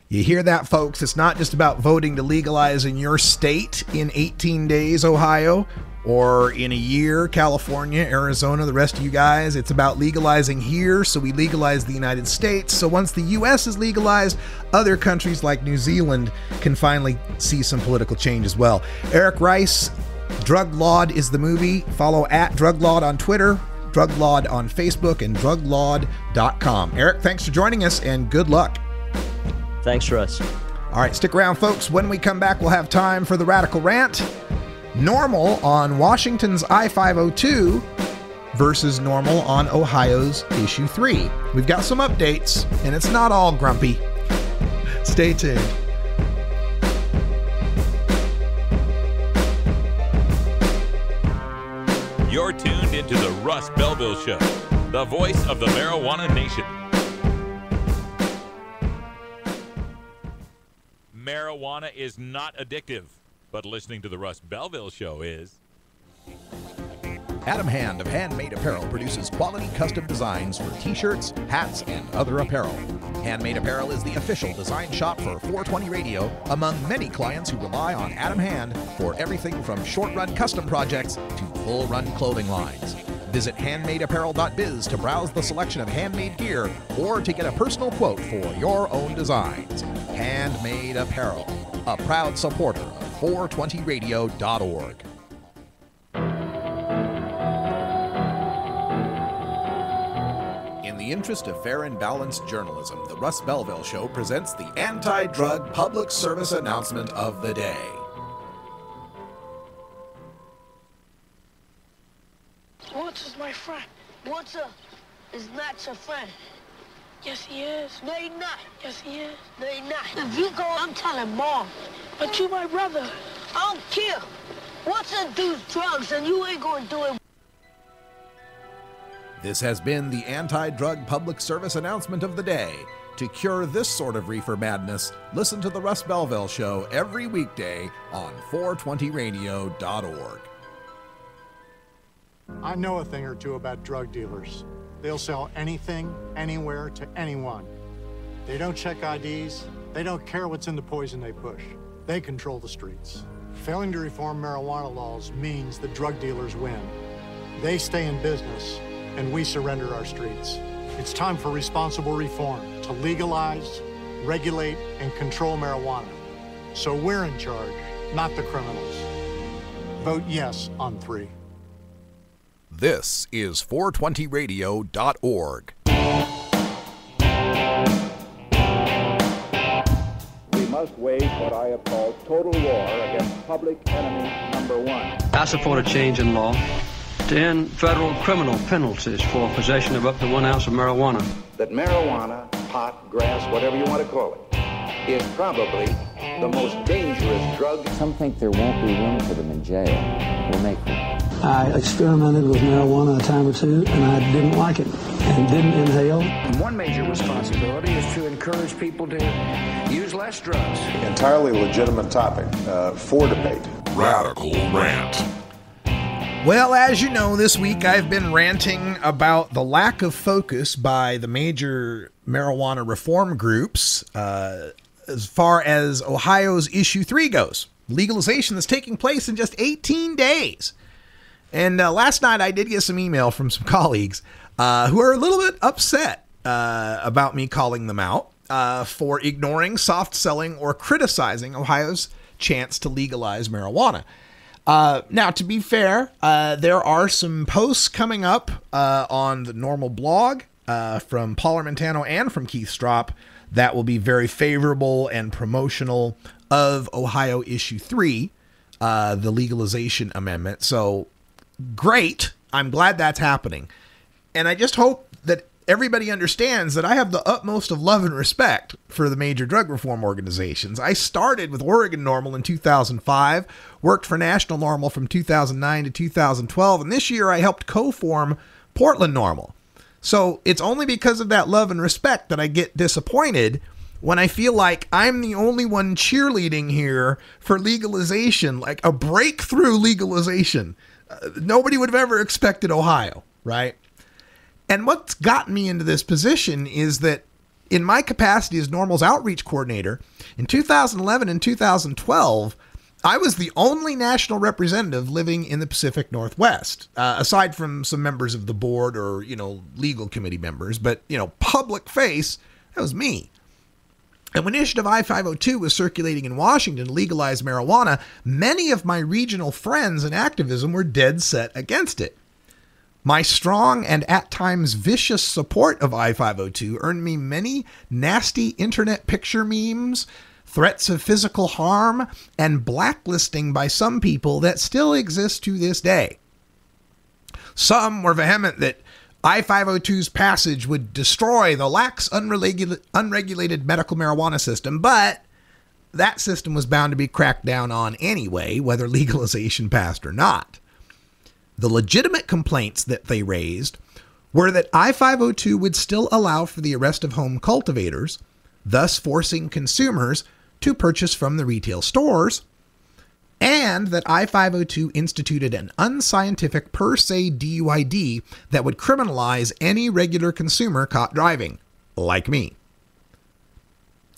S3: You hear that, folks? It's not just about voting to legalize in your state in 18 days, Ohio, or in a year, California, Arizona, the rest of you guys. It's about legalizing here, so we legalize the United States. So once the U.S. is legalized, other countries like New Zealand can finally see some political change as well. Eric Rice, Drug Laud is the movie. Follow at Drug Laud on Twitter, Drug Laud on Facebook, and druglaud.com. Eric, thanks for joining us, and good luck.
S6: Thanks, Russ.
S3: All right, stick around, folks. When we come back, we'll have time for the Radical Rant. Normal on Washington's I-502 versus normal on Ohio's Issue 3. We've got some updates, and it's not all grumpy. Stay tuned.
S2: You're tuned into the Russ Belville Show, the voice of the marijuana nation. Marijuana is not addictive, but listening to the Russ Belville Show is.
S1: Adam Hand of Handmade Apparel produces quality custom designs for t-shirts, hats, and other apparel. Handmade Apparel is the official design shop for 420 Radio, among many clients who rely on Adam Hand for everything from short-run custom projects to full-run clothing lines. Visit handmadeapparel.biz to browse the selection of handmade gear or to get a personal quote for your own designs. Handmade Apparel, a proud supporter of 420radio.org. In the interest of fair and balanced journalism, the Russ Belville Show presents the anti-drug public service announcement of the day.
S7: Watts is my friend. Watts is not your friend. Yes, he is. No, he's not. Yes, he is. No, he's not. If you go, I'm telling Mom. But you my brother. I don't care. Watts do drugs, and you ain't gonna do it.
S1: This has been the anti-drug public service announcement of the day. To cure this sort of reefer madness, listen to the Russ Belville Show every weekday on 420radio.org.
S8: I know a thing or two about drug dealers. They'll sell anything, anywhere, to anyone. They don't check IDs. They don't care what's in the poison they push. They control the streets. Failing to reform marijuana laws means the drug dealers win. They stay in business, and we surrender our streets. It's time for responsible reform to legalize, regulate, and control marijuana. So we're in charge, not the criminals. Vote yes on 3.
S1: This is 420radio.org.
S9: We must wage what I have called total war against public enemy number one.
S10: I support a change in law to end federal criminal penalties for possession of up to 1 ounce of marijuana.
S9: That marijuana, pot, grass, whatever you want to call it, is probably the most dangerous drug.
S11: Some think there won't be room for them in jail. We'll make room.
S12: I experimented with marijuana a time or two, and I didn't like it, and didn't inhale.
S13: One major responsibility is to encourage people to use less drugs.
S14: Entirely legitimate topic for debate.
S1: Radical Rant. Well, as you know, this week I've been ranting about the lack of focus by the major marijuana reform groups as far as Ohio's Issue 3 goes. Legalization that's taking place in just 18 days. And last night I did get some email from some colleagues who are a little bit upset about me calling them out for ignoring, soft selling, or criticizing Ohio's chance to legalize marijuana. Now, to be fair, there are some posts coming up on the normal blog from Paul Armentano and from Keith Stropp that will be very favorable and promotional of Ohio Issue 3, the legalization amendment. So, great. I'm glad that's happening. And I just hope that everybody understands that I have the utmost of love and respect for the major drug reform organizations. I started with Oregon NORML in 2005, worked for National NORML from 2009 to 2012, and this year I helped co-form Portland NORML. So it's only because of that love and respect that I get disappointed when I feel like I'm the only one cheerleading here for legalization, like a breakthrough legalization. Nobody would have ever expected Ohio, right? And what's gotten me into this position is that in my capacity as NORML's outreach coordinator, in 2011 and 2012, I was the only national representative living in the Pacific Northwest, aside from some members of the board or, legal committee members. But, public face, that was me. And when Initiative I-502 was circulating in Washington to legalize marijuana, many of my regional friends in activism were dead set against it. My strong and at times vicious support of I-502 earned me many nasty internet picture memes, threats of physical harm, and blacklisting by some people that still exist to this day. Some were vehement that I-502's passage would destroy the lax, unregulated medical marijuana system, but that system was bound to be cracked down on anyway, whether legalization passed or not. The legitimate complaints that they raised were that I-502 would still allow for the arrest of home cultivators, thus forcing consumers to purchase from the retail stores, and that I-502 instituted an unscientific per se DUID that would criminalize any regular consumer caught driving, like me.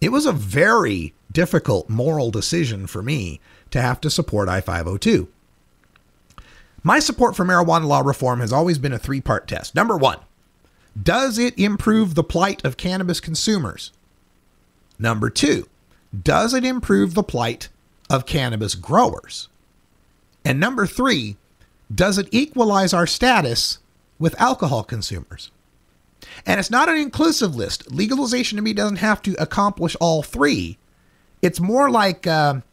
S1: It was a very difficult moral decision for me to have to support I-502. My support for marijuana law reform has always been a three-part test. Number one, does it improve the plight of cannabis consumers? Number two, does it improve the plight of cannabis growers? And number three, does it equalize our status with alcohol consumers? And it's not an inclusive list. Legalization to me doesn't have to accomplish all three. It's more like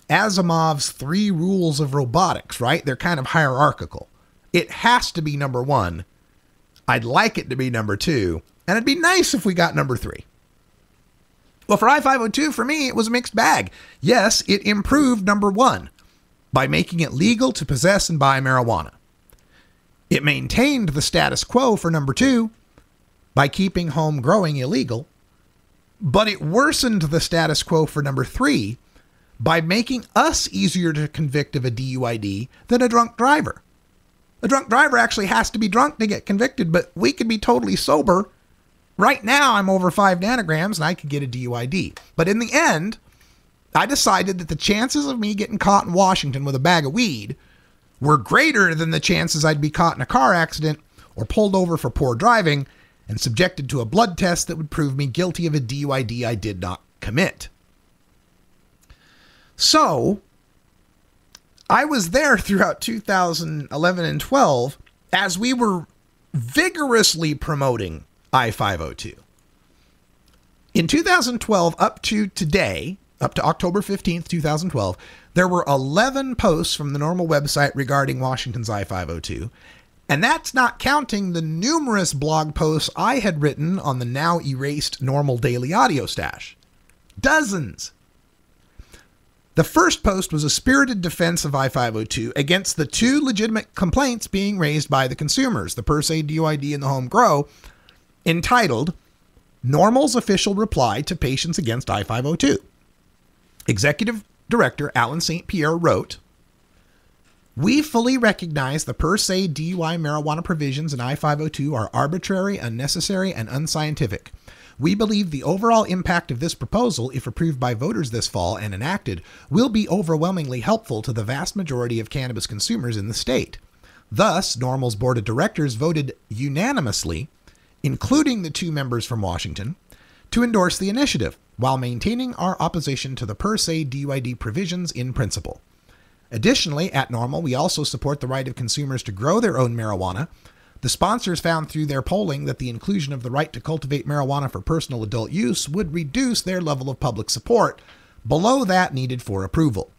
S1: Asimov's 3 rules of robotics, right? They're kind of hierarchical. It has to be number 1. I'd like it to be number 2. And it'd be nice if we got number 3. Well, for I-502, for me, it was a mixed bag. Yes, it improved number 1 by making it legal to possess and buy marijuana.
S3: It maintained the status quo for number 2 by keeping home growing illegal, but it worsened the status quo for number 3 by making us easier to convict of a DUID than a drunk driver. A drunk driver actually has to be drunk to get convicted, but we could be totally sober. Right now, I'm over 5 nanograms and I could get a DUID. But in the end, I decided that the chances of me getting caught in Washington with a bag of weed were greater than the chances I'd be caught in a car accident or pulled over for poor driving and subjected to a blood test that would prove me guilty of a DUID I did not commit. So, I was there throughout 2011 and 12 as we were vigorously promoting I-502. In 2012 up to today, up to October 15th, 2012, there were 11 posts from the Normal website regarding Washington's I-502, and that's not counting the numerous blog posts I had written on the now erased Normal Daily Audio Stash. Dozens. The first post was a spirited defense of I-502 against the 2 legitimate complaints being raised by the consumers, the per se DUID and the home grow, entitled Normal's Official Reply to Patients Against I-502. Executive Director Alan St. Pierre wrote, "We fully recognize the per se DUI marijuana provisions in I-502 are arbitrary, unnecessary, and unscientific. We believe the overall impact of this proposal, if approved by voters this fall and enacted, will be overwhelmingly helpful to the vast majority of cannabis consumers in the state. Thus, Normal's board of directors voted unanimously, including the 2 members from Washington, to endorse the initiative, while maintaining our opposition to the per se DUID provisions in principle. Additionally, at Normal, we also support the right of consumers to grow their own marijuana. The sponsors found through their polling that the inclusion of the right to cultivate marijuana for personal adult use would reduce their level of public support below that needed for approval.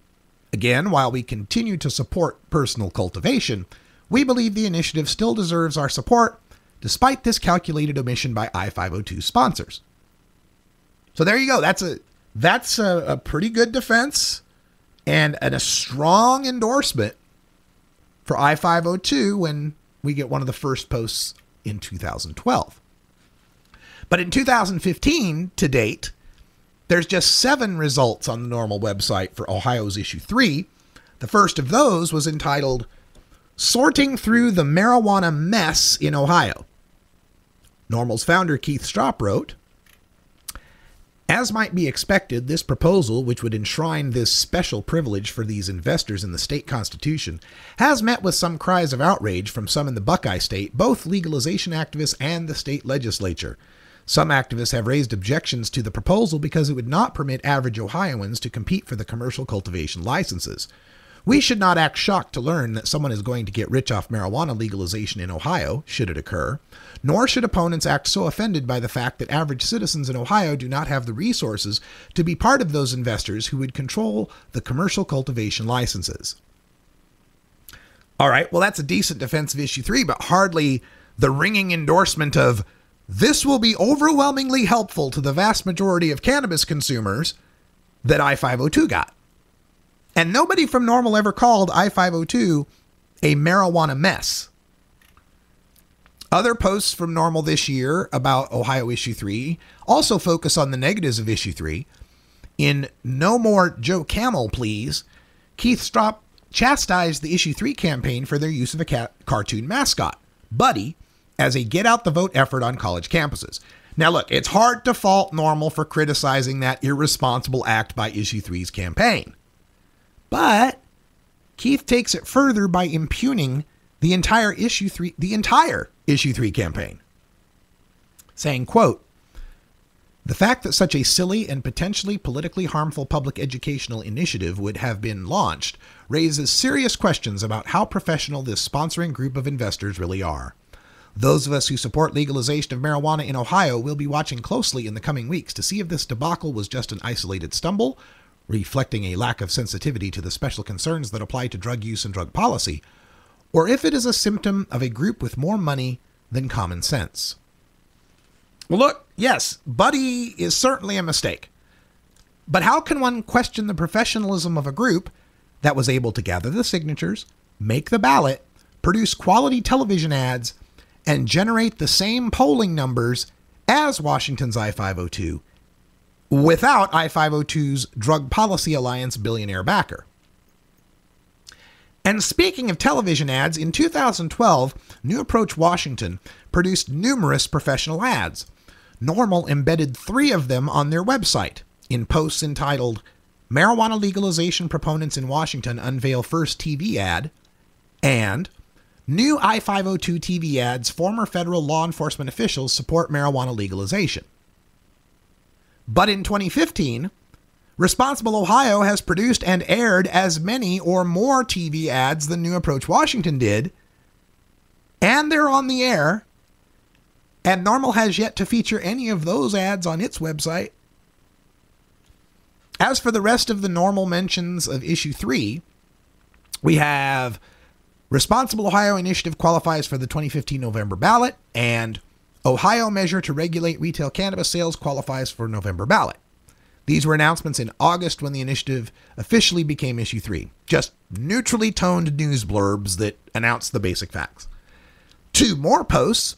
S3: Again, while we continue to support personal cultivation, we believe the initiative still deserves our support, despite this calculated omission by I-502 sponsors." So there you go. That's a pretty good defense and a strong endorsement for I-502 when we get one of the first posts in 2012. But in 2015, to date, there's just 7 results on the Normal website for Ohio's issue 3. The first of those was entitled Sorting Through the Marijuana Mess in Ohio. Normal's founder, Keith Stropp, wrote, "As might be expected, this proposal, which would enshrine this special privilege for these investors in the state constitution, has met with some cries of outrage from some in the Buckeye State, both legalization activists and the state legislature. Some activists have raised objections to the proposal because it would not permit average Ohioans to compete for the commercial cultivation licenses. We should not act shocked to learn that someone is going to get rich off marijuana legalization in Ohio, should it occur, nor should opponents act so offended by the fact that average citizens in Ohio do not have the resources to be part of those investors who would control the commercial cultivation licenses." All right, well, that's a decent defense of issue 3, but hardly the ringing endorsement of this will be overwhelmingly helpful to the vast majority of cannabis consumers that I-502 got. And nobody from Normal ever called I-502 a marijuana mess. Other posts from Normal this year about Ohio issue 3 also focus on the negatives of issue 3. In No More Joe Camel, Please, Keith Stropp chastised the issue 3 campaign for their use of a cartoon mascot, Buddy, as a get-out-the-vote effort on college campuses. Now look, it's hard to fault Normal for criticizing that irresponsible act by issue 3's campaign. But Keith takes it further by impugning the entire issue 3 campaign, saying, quote, "The fact that such a silly and potentially politically harmful public educational initiative would have been launched raises serious questions about how professional this sponsoring group of investors really are. Those of us who support legalization of marijuana in Ohio will be watching closely in the coming weeks to see if this debacle was just an isolated stumble, reflecting a lack of sensitivity to the special concerns that apply to drug use and drug policy, or if it is a symptom of a group with more money than common sense." Well, look, yes, Buddy is certainly a mistake. But how can one question the professionalism of a group that was able to gather the signatures, make the ballot, produce quality television ads, and generate the same polling numbers as Washington's I-502 without I-502's Drug Policy Alliance billionaire backer. And speaking of television ads, in 2012, New Approach Washington produced numerous professional ads. Normal embedded 3 of them on their website in posts entitled Marijuana Legalization Proponents in Washington Unveil First TV Ad and New I-502 TV Ads Former Federal Law Enforcement Officials Support Marijuana Legalization. But in 2015, Responsible Ohio has produced and aired as many or more TV ads than New Approach Washington did, and they're on the air, and Normal has yet to feature any of those ads on its website. As for the rest of the Normal mentions of Issue 3, we have Responsible Ohio Initiative qualifies for the 2015 November ballot, and Ohio Measure to Regulate Retail Cannabis Sales qualifies for November ballot. These were announcements in August when the initiative officially became Issue 3. Just neutrally toned news blurbs that announce the basic facts. 2 more posts.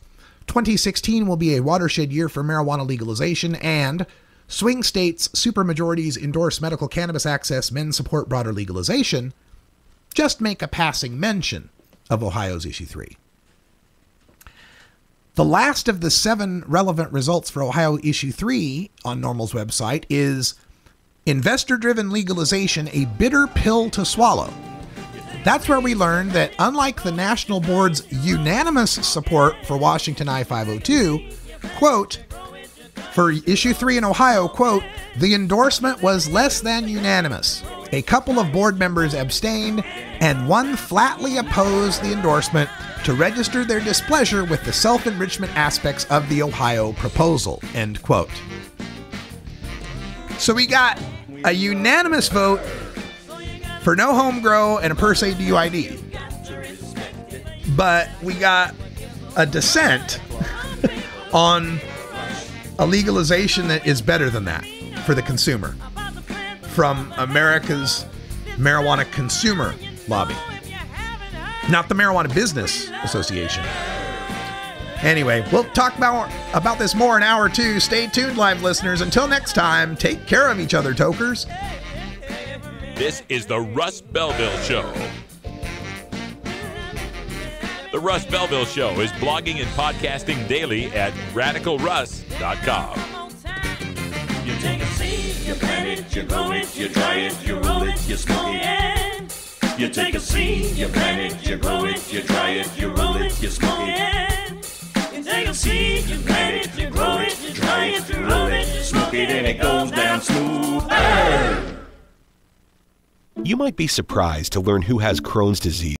S3: 2016 will be a watershed year for marijuana legalization, and swing states' supermajorities endorse medical cannabis access, men support broader legalization, just make a passing mention of Ohio's Issue 3. The last of the 7 relevant results for Ohio Issue 3 on Normal's website is Investor-Driven Legalization, a Bitter Pill to Swallow. That's where we learned that unlike the National Board's unanimous support for Washington I-502, quote, for Issue 3 in Ohio, quote, the endorsement was less than unanimous. A couple of board members abstained, and one flatly opposed the endorsement to register their displeasure with the self-enrichment aspects of the Ohio proposal, end quote. So we got a unanimous vote for no home grow and a per se DUID. But we got a dissent on a legalization that is better than that for the consumer from America's Marijuana Consumer Lobby. Not the Marijuana Business Association. Anyway, we'll talk about this more in hour 2. Stay tuned, live listeners. Until next time, take care of each other, tokers.
S2: This is the Russ Belville Show. The Russ Belville Show is blogging and podcasting daily at radicalruss.com.
S15: You take a seed, you plant it, you grow it, you dry it, you roll it, you smoke it. You take a seed, you plant it, you grow it, you dry it, you roll it, you smoke it. You take a seed, you plant it, you grow it, you dry it, you roll it, you smoke it, and it goes down smooth.
S16: You might be surprised to learn who has Crohn's disease.